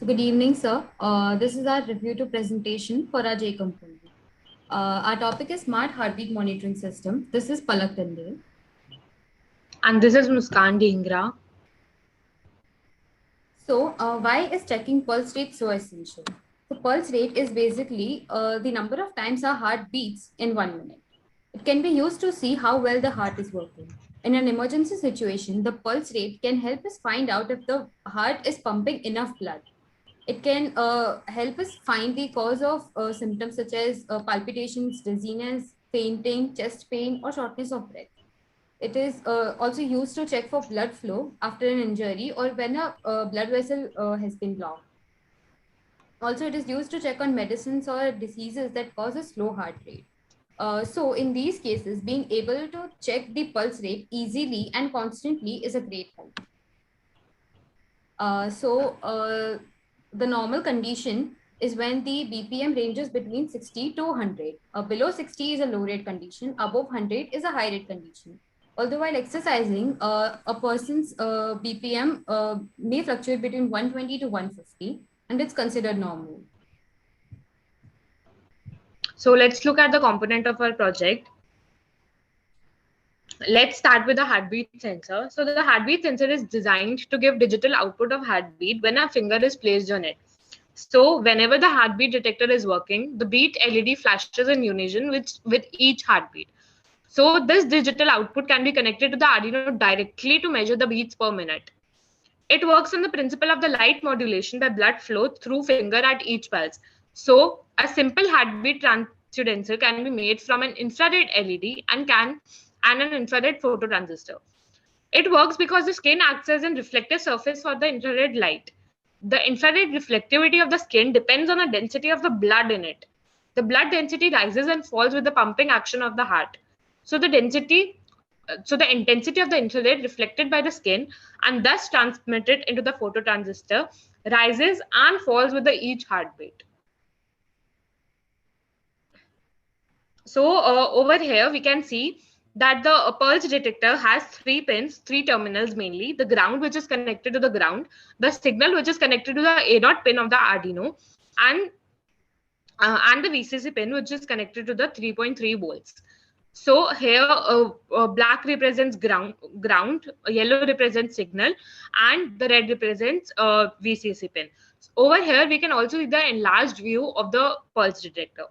Good evening, sir. This is our review to presentation for our J component. Our topic is Smart Heartbeat Monitoring System. This is Palak Tandil. And this is Muskan Dhingra. So, why is checking pulse rate so essential? The pulse rate is basically the number of times our heart beats in 1 minute. It can be used to see how well the heart is working. In an emergency situation, the pulse rate can help us find out if the heart is pumping enough blood. It can help us find the cause of symptoms such as palpitations, dizziness, fainting, chest pain, or shortness of breath. It is also used to check for blood flow after an injury or when a blood vessel has been blocked. Also, it is used to check on medicines or diseases that cause a slow heart rate. So, in these cases, being able to check the pulse rate easily and constantly is a great help. The normal condition is when the BPM ranges between 60 to 100. Below 60 is a low rate condition, above 100 is a high rate condition. Although while exercising, a person's BPM may fluctuate between 120 to 150, and it's considered normal. So let's look at the component of our project. Let's start with the heartbeat sensor. So the heartbeat sensor is designed to give digital output of heartbeat when a finger is placed on it. So whenever the heartbeat detector is working, the beat LED flashes in unison with each heartbeat. So this digital output can be connected to the Arduino directly to measure the beats per minute. It works on the principle of the light modulation by blood flow through finger at each pulse. So a simple heartbeat transducer can be made from an infrared LED and an infrared phototransistor. It works because the skin acts as a reflective surface for the infrared light. The infrared reflectivity of the skin depends on the density of the blood in it. The blood density rises and falls with the pumping action of the heart. So the intensity of the infrared reflected by the skin and thus transmitted into the phototransistor rises and falls with the each heartbeat. So over here we can see that the pulse detector has 3 pins, 3 terminals mainly, the ground which is connected to the ground, the signal which is connected to the A0 pin of the Arduino, and the VCC pin which is connected to the 3.3 volts. So here black represents ground, yellow represents signal, and the red represents VCC pin. So over here we can also see the enlarged view of the pulse detector.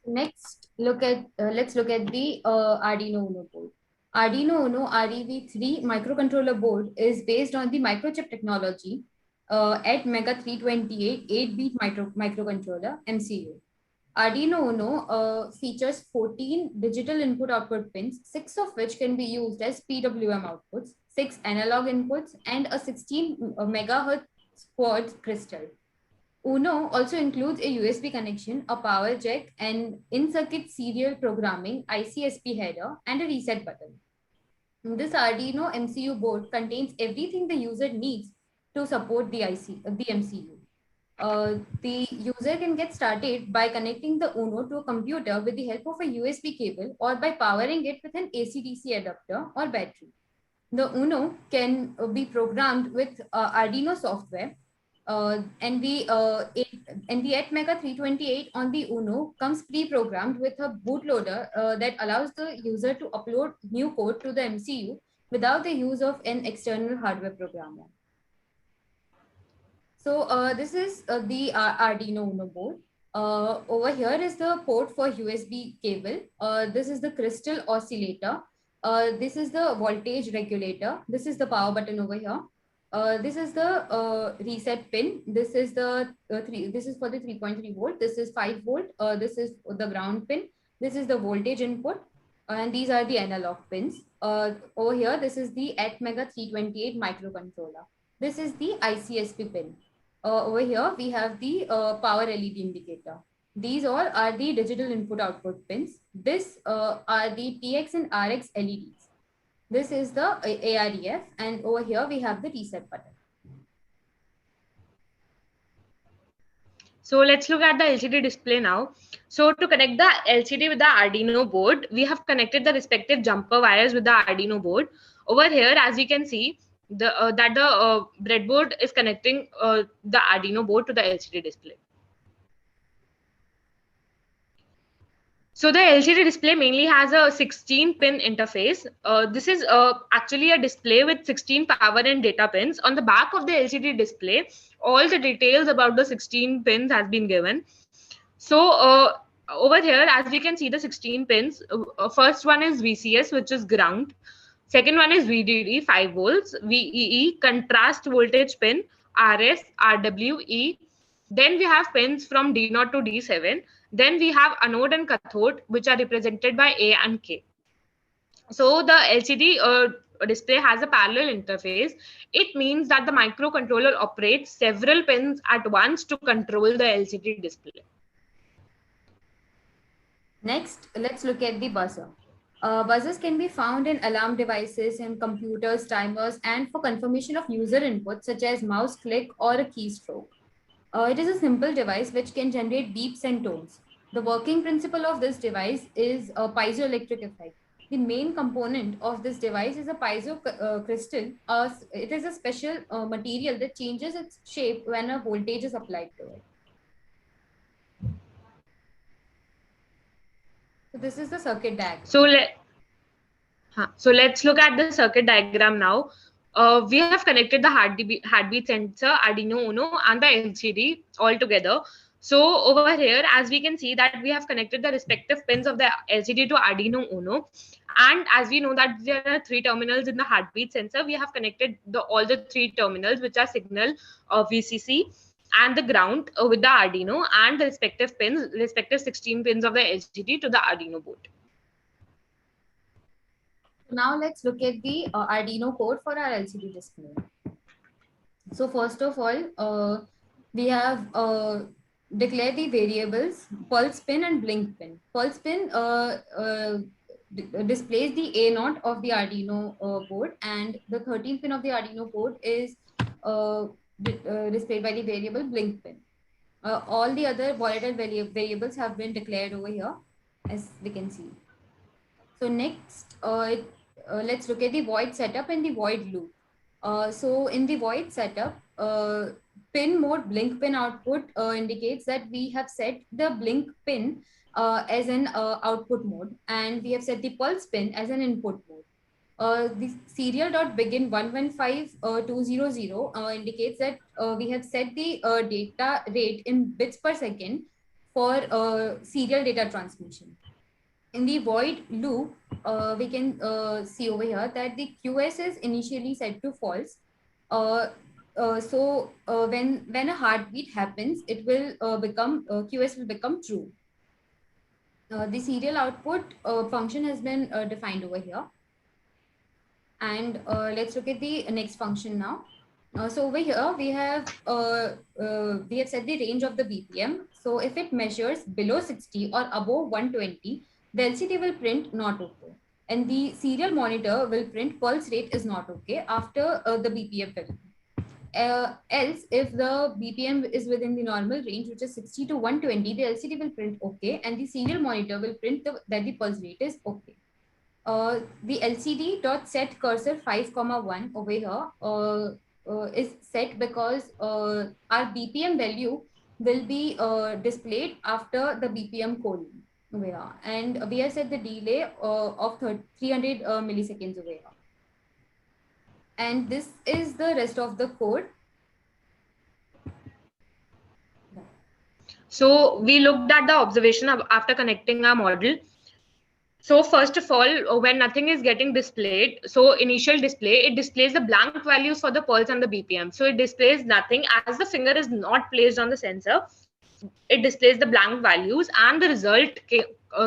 Next, let's look at the Arduino Uno board. Arduino Uno REV3 microcontroller board is based on the microchip technology at Mega 328 8-bit microcontroller MCU. Arduino Uno features 14 digital input-output pins, 6 of which can be used as PWM outputs, 6 analog inputs, and a 16 megahertz quad crystal. Uno also includes a USB connection, a power jack, and in-circuit serial programming ICSP header, and a reset button. This Arduino MCU board contains everything the user needs to support the MCU. The user can get started by connecting the Uno to a computer with the help of a USB cable or by powering it with an AC-DC adapter or battery. The Uno can be programmed with Arduino software, and the 8Mega 328 on the Uno comes pre-programmed with a bootloader that allows the user to upload new code to the MCU without the use of an external hardware programmer. So this is the Arduino Uno board. Over here is the port for USB cable. This is the crystal oscillator. This is the voltage regulator. This is the power button over here. This is the reset pin. This is the This is for the 3.3 volt. This is 5 volt. This is the ground pin. This is the voltage input, and these are the analog pins. Over here, this is the ATmega 328 microcontroller. This is the ICSP pin. Over here, we have the power LED indicator. These all are the digital input-output pins. This are the TX and RX LEDs. This is the AREF, and over here we have the reset button. So let's look at the LCD display now. So to connect the LCD with the Arduino board, we have connected the respective jumper wires with the Arduino board. Over here, as we can see, that the breadboard is connecting the Arduino board to the LCD display. So the LCD display mainly has a 16-pin interface. This is actually a display with 16 power and data pins. On the back of the LCD display, all the details about the 16 pins has been given. So over here, as we can see the 16 pins, first one is VCS, which is ground. Second one is VDD, 5 volts, VEE, contrast voltage pin, RS, RWE. Then we have pins from D0 to D7. Then we have anode and cathode, which are represented by A and K. So the LCD display has a parallel interface. It means that the microcontroller operates several pins at once to control the LCD display. Next, let's look at the buzzer. Buzzers can be found in alarm devices, in computers, timers, and for confirmation of user input, such as mouse click or a keystroke. It is a simple device which can generate beeps and tones. The working principle of this device is a piezoelectric effect. The main component of this device is a piezo crystal. It is a special material that changes its shape when a voltage is applied to it. So this is the circuit diagram. So let's look at the circuit diagram now. We have connected the heartbeat sensor, Arduino Uno, and the LCD all together. So over here, as we can see that we have connected the respective pins of the LCD to Arduino Uno. And as we know that there are 3 terminals in the heartbeat sensor, we have connected all the 3 terminals, which are signal, VCC, and the ground with the Arduino, and the respective 16 pins of the LCD to the Arduino board. Now let's look at the Arduino code for our LCD display. So first of all, we have declared the variables pulse pin and blink pin. Pulse pin displays the A0 of the Arduino board, and the 13th pin of the Arduino board is displayed by the variable blink pin. All the other volatile variables have been declared over here, as we can see. So next, let's look at the void setup and the void loop. So in the void setup, pin mode blink pin output indicates that we have set the blink pin as an output mode, and we have set the pulse pin as an input mode. The serial.begin 115200 indicates that we have set the data rate in bits per second for serial data transmission. In the void loop, we can see over here that the QS is initially set to false. So when a heartbeat happens, it will become QS will become true. The serial output function has been defined over here. And let's look at the next function now. So over here we have set the range of the BPM. So if it measures below 60 or above 120, the LCD will print not okay, and the serial monitor will print pulse rate is not okay after the BPM value. Else, if the BPM is within the normal range, which is 60 to 120, the LCD will print okay, and the serial monitor will print that the pulse rate is okay. The LCD.set cursor 5,1 over here is set because our BPM value will be displayed after the BPM colon over here, and we have set the delay of 300 milliseconds over here. And this is the rest of the code. So we looked at the observation after connecting our model. So first of all, when nothing is getting displayed, so initial display, it displays the blank values for the pulse and the BPM. So it displays nothing as the finger is not placed on the sensor. It displays the blank values, and the result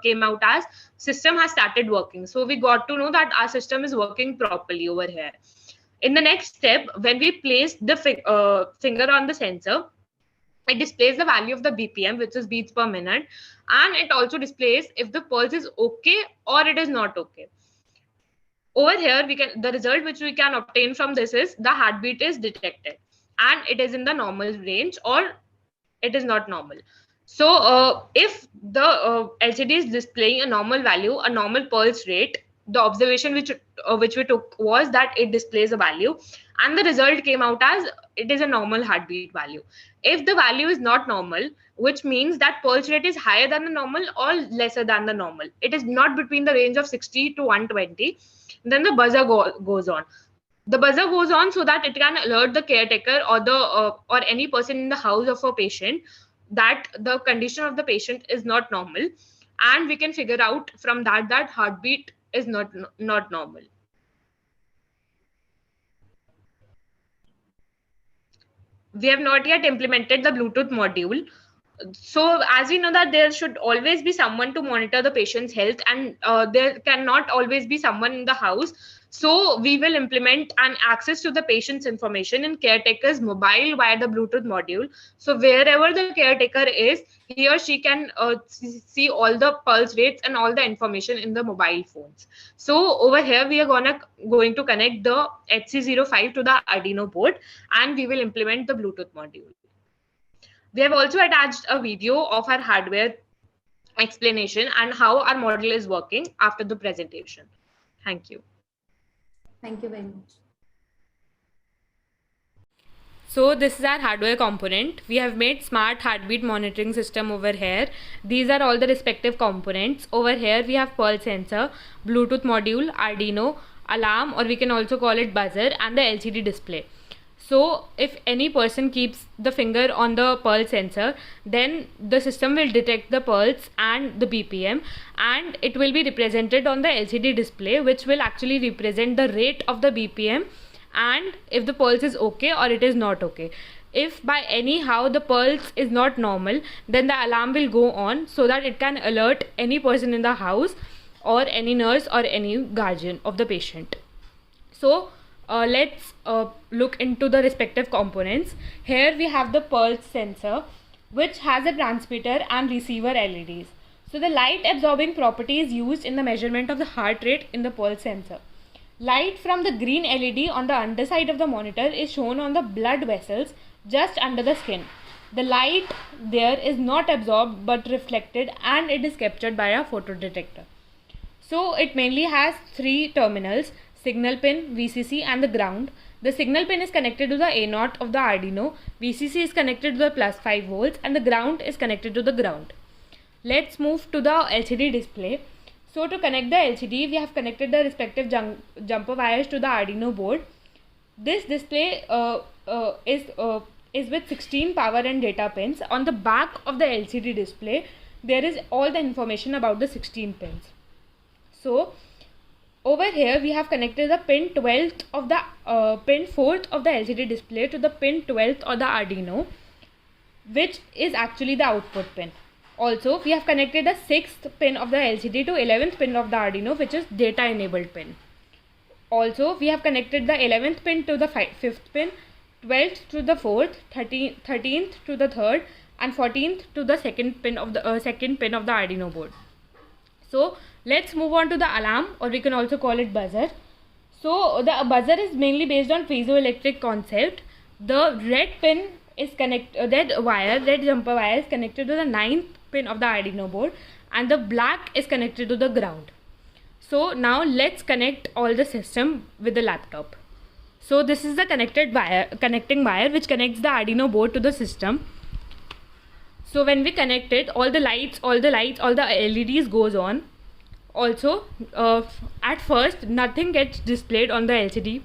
came out as system has started working. So we got to know that our system is working properly over here. In the next step, when we place the finger on the sensor, it displays the value of the BPM, which is beats per minute, and it also displays if the pulse is okay or it is not okay. Over here, the result which we can obtain from this is the heartbeat is detected and it is in the normal range or it is not normal. So if the LCD is displaying a normal value, a normal pulse rate, the observation which we took was that it displays a value, and the result came out as it is a normal heartbeat value. If the value is not normal, which means that pulse rate is higher than the normal or lesser than the normal, it is not between the range of 60 to 120, then the buzzer goes on. The buzzer goes on so that it can alert the caretaker or the or any person in the house of a patient that the condition of the patient is not normal, and we can figure out from that that heartbeat is not normal. We have not yet implemented the Bluetooth module. So as we know that there should always be someone to monitor the patient's health, and there cannot always be someone in the house, so we will implement an access to the patient's information in caretaker's mobile via the Bluetooth module. So wherever the caretaker is, he or she can see all the pulse rates and all the information in the mobile phones. So over here we are going to connect the HC05 to the Arduino board, and we will implement the Bluetooth module. We have also attached a video of our hardware explanation and how our model is working after the presentation. Thank you. Thank you very much. So this is our hardware component. We have made smart heartbeat monitoring system over here. These are all the respective components. Over here we have pulse sensor, Bluetooth module, Arduino, alarm, or we can also call it buzzer, and the LCD display. So if any person keeps the finger on the pulse sensor, then the system will detect the pulse and the BPM, and it will be represented on the LCD display, which will actually represent the rate of the BPM and if the pulse is okay or it is not okay. If by anyhow the pulse is not normal, then the alarm will go on so that it can alert any person in the house or any nurse or any guardian of the patient. So let's look into the respective components. Here we have the pulse sensor, which has a transmitter and receiver LEDs. So the light absorbing property is used in the measurement of the heart rate in the pulse sensor. Light from the green LED on the underside of the monitor is shown on the blood vessels just under the skin. The light there is not absorbed but reflected, and it is captured by a photodetector. So it mainly has three terminals: signal pin, VCC, and the ground. The signal pin is connected to the A0 of the Arduino, VCC is connected to the plus 5 volts, and the ground is connected to the ground. Let's move to the LCD display. So to connect the LCD, we have connected the respective jumper wires to the Arduino board. This display is with 16 power and data pins. On the back of the LCD display, there is all the information about the 16 pins. So over here we have connected the pin 12th of the pin 4th of the LCD display to the pin 12th of the Arduino, which is actually the output pin. Also, we have connected the 6th pin of the LCD to 11th pin of the Arduino, which is data enabled pin. Also, we have connected the 11th pin to the 5th pin, 12th to the 4th, 13th to the 3rd, and 14th to the second pin of the Arduino board. So let's move on to the alarm, or we can also call it buzzer. So the buzzer is mainly based on piezoelectric concept. The red pin is red jumper wire is connected to the 9th pin of the Arduino board, and the black is connected to the ground. So now let's connect all the system with the laptop. So this is the connecting wire which connects the Arduino board to the system. So when we connect it, all the lights, all the LEDs goes on. Also, at first nothing gets displayed on the LCD,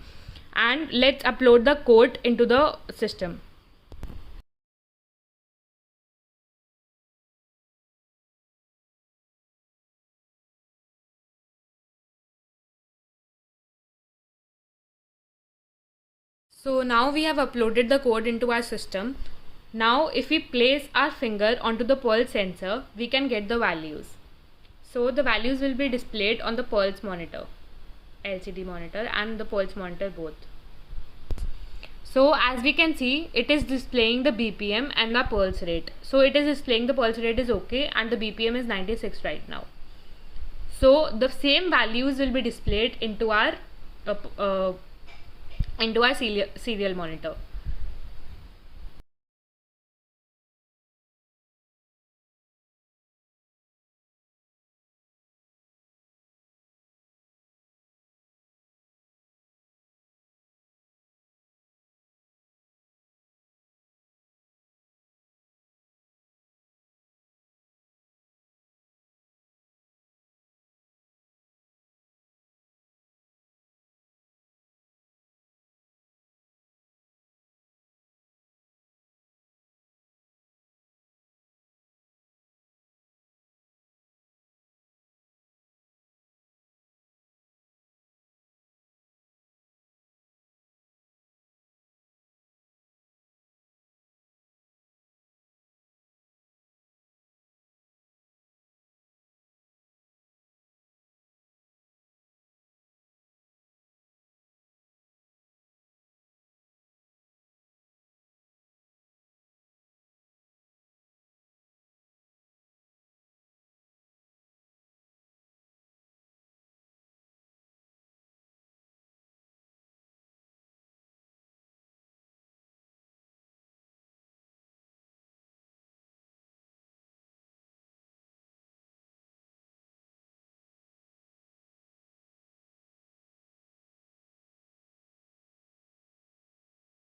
and let's upload the code into the system. So now we have uploaded the code into our system. Now if we place our finger onto the pulse sensor, we can get the values. So the values will be displayed on the pulse monitor, LCD monitor, and the pulse monitor both. So as we can see, it is displaying the BPM and the pulse rate. So it is displaying the pulse rate is okay and the BPM is 96 right now. So the same values will be displayed into our serial monitor.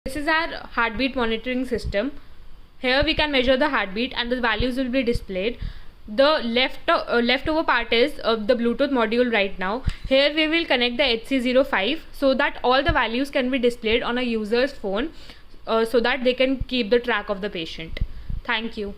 This is our heartbeat monitoring system. Here we can measure the heartbeat and the values will be displayed. The leftover part is the Bluetooth module right now. Here we will connect the HC05 so that all the values can be displayed on a user's phone so that they can keep the track of the patient. Thank you.